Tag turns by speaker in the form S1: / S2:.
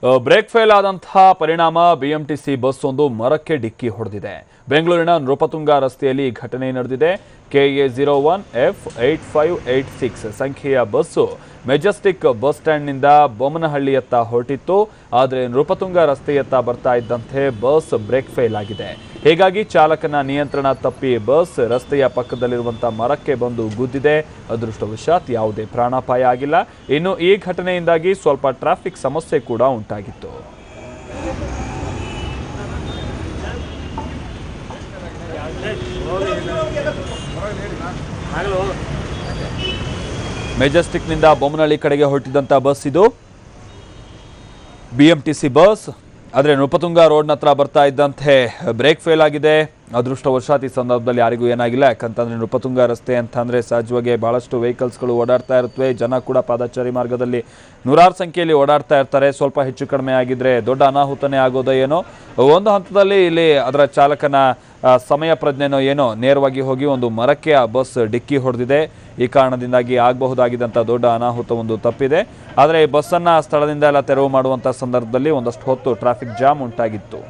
S1: Break fail ಆದಂತಹ ಪರಿಣಾಮ BMTC bus ಒಂದು ಮರಕ್ಕೆ ಡಿಕ್ಕಿ ಹೊಡೆದಿದೆ. ಬೆಂಗಳೂರಿನ ನೃಪತುಂಗ ರಸ್ತೆಯಲ್ಲಿ ಈ ಘಟನೆ ನಡೆದಿದೆ. KA01F8586 ಸಂಖ್ಯೆಯ ಬಸ್ಸು ಮೆಜೆಸ್ಟಿಕ್ ಬಸ್ ಸ್ಟ್ಯಾಂಡ್ನಿಂದ ಬೊಮ್ಮನಹಳ್ಳಿಯತ್ತ ಹೊರಟಿತ್ತು. ಆದರೆ ನೃಪತುಂಗ ರಸ್ತೆಯತ್ತ ಬರ್ತಾ ಇದ್ದಂತೆ ಬಸ್ ಬ್ರೇಕ್ ಫೇಲ್ ಆಗಿದೆ. ಹೀಗಾಗಿ ಚಾಲಕನ ನಿಯಂತ್ರಣ ತಪ್ಪಿ ಬಸ್ ರಸ್ತೆಯ ಪಕ್ಕದಲ್ಲಿರುವಂತಹ ಮರಕ್ಕೆ ಬಂದು ಗುದ್ದಿದೆ. ಅದೃಷ್ಟವಶಾತ್ ಯಾವುದೇ ಪ್ರಾಣಾಪಾಯ ಆಗಿಲ್ಲ. ಇನ್ನು ಈ ಘಟನೆಯಿಂದಾಗಿ ಸ್ವಲ್ಪ ಟ್ರಾಫಿಕ್ ಸಮಸ್ಯೆ ಕೂಡ ಉಂಟಾಗಿತ್ತು. ಮೆಜೆಸ್ಟಿಕ್ನಿಂದ ಬೊಮ್ಮನಹಳ್ಳಿ ಕಡೆಗೆ ಹೊರಟಿದ್ದಂಥ ಬಸ್ ಇದು ಬಿಎಂಟಿಸಿ ಬಸ್. ಆದರೆ ನೃಪತುಂಗ ರೋಡ್ನ ಹತ್ರ ಬರ್ತಾ ಇದ್ದಂತೆ ಬ್ರೇಕ್ ಫೇಲ್ ಆಗಿದೆ. ಅದೃಷ್ಟವಶಾತ್ ಈ ಸಂದರ್ಭದಲ್ಲಿ ಯಾರಿಗೂ ಏನಾಗಿಲ್ಲ. ಯಾಕಂತಂದ್ರೆ ನೃಪತುಂಗ ರಸ್ತೆ ಅಂತಂದ್ರೆ ಸಹಜವಾಗಿ ಬಹಳಷ್ಟು ವೆಹಿಕಲ್ಸ್ಗಳು ಓಡಾಡ್ತಾ ಇರುತ್ತವೆ. ಜನ ಕೂಡ ಪಾದಚಾರಿ ಮಾರ್ಗದಲ್ಲಿ ನೂರಾರು ಸಂಖ್ಯೆಯಲ್ಲಿ ಓಡಾಡ್ತಾ ಇರ್ತಾರೆ. ಸ್ವಲ್ಪ ಹೆಚ್ಚು ಕಡಿಮೆ ಆಗಿದ್ರೆ ದೊಡ್ಡ ಅನಾಹುತನೇ ಆಗೋದೋ ಏನೋ. ಒಂದು ಹಂತದಲ್ಲಿ ಇಲ್ಲಿ ಅದರ ಚಾಲಕನ ಸಮಯ ಪ್ರಜ್ಞೆನೋ ಏನೋ ನೇರವಾಗಿ ಹೋಗಿ ಒಂದು ಮರಕ್ಕೆ ಆ ಬಸ್ ಡಿಕ್ಕಿ ಹೊಡೆದಿದೆ. ಈ ಕಾರಣದಿಂದಾಗಿ ಆಗಬಹುದಾಗಿದ್ದಂಥ ದೊಡ್ಡ ಅನಾಹುತ ಒಂದು ತಪ್ಪಿದೆ. ಆದರೆ ಈ ಬಸ್ಸನ್ನು ಸ್ಥಳದಿಂದ ಎಲ್ಲ ತೆರವು ಮಾಡುವಂಥ ಸಂದರ್ಭದಲ್ಲಿ ಒಂದಷ್ಟು ಹೊತ್ತು ಟ್ರಾಫಿಕ್ ಜಾಮ್ ಉಂಟಾಗಿತ್ತು.